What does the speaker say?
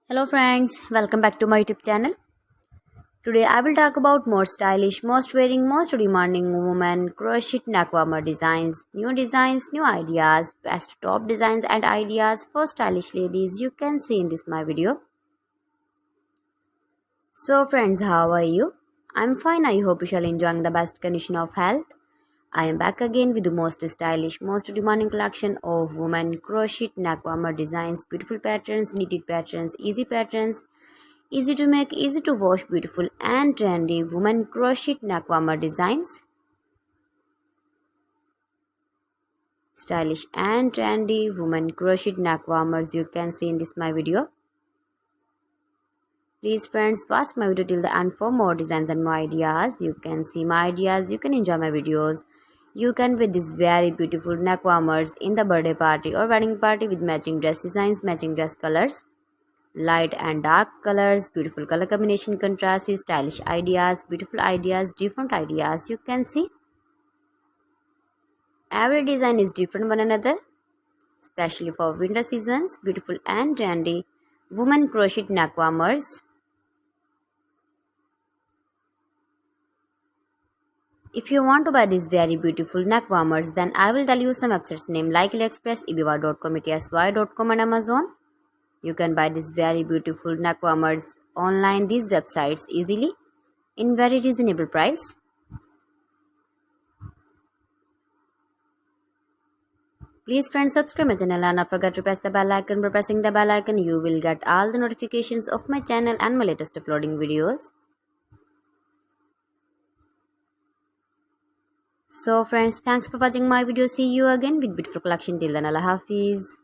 Hello friends, welcome back to my YouTube channel. Today I will talk about more stylish, most wearing, most demanding women crochet neckwarmer designs, new ideas, best top designs and ideas for stylish ladies you can see in this my video. So friends, how are you? I'm fine. I hope you shall enjoying the best condition of health. I am back again with the most stylish, most demanding collection of women crochet neckwarmer designs, beautiful patterns, knitted patterns, easy to make, easy to wash, beautiful and trendy women crochet neckwarmer designs. Stylish and trendy women crochet neckwarmers you can see in this my video. Please friends, watch my video till the end for more designs and more ideas. You can see my ideas, you can enjoy my videos. You can wear these very beautiful neck warmers in the birthday party or wedding party with matching dress designs, matching dress colors, light and dark colors, beautiful color combination, contrasts, stylish ideas, beautiful ideas, different ideas. You can see every design is different one another, especially for winter seasons. Beautiful and trendy women crochet neck warmers. If you want to buy these very beautiful neck warmers, then I will tell you some websites name like AliExpress, eBay.com, etsy.com and Amazon. You can buy these very beautiful neck warmers online, these websites easily in very reasonable price. Please friends, subscribe my channel and not forget to press the bell icon. By pressing the bell icon, you will get all the notifications of my channel and my latest uploading videos. So friends, thanks for watching my video. See you again with beautiful collection. Till then, Allah Hafiz.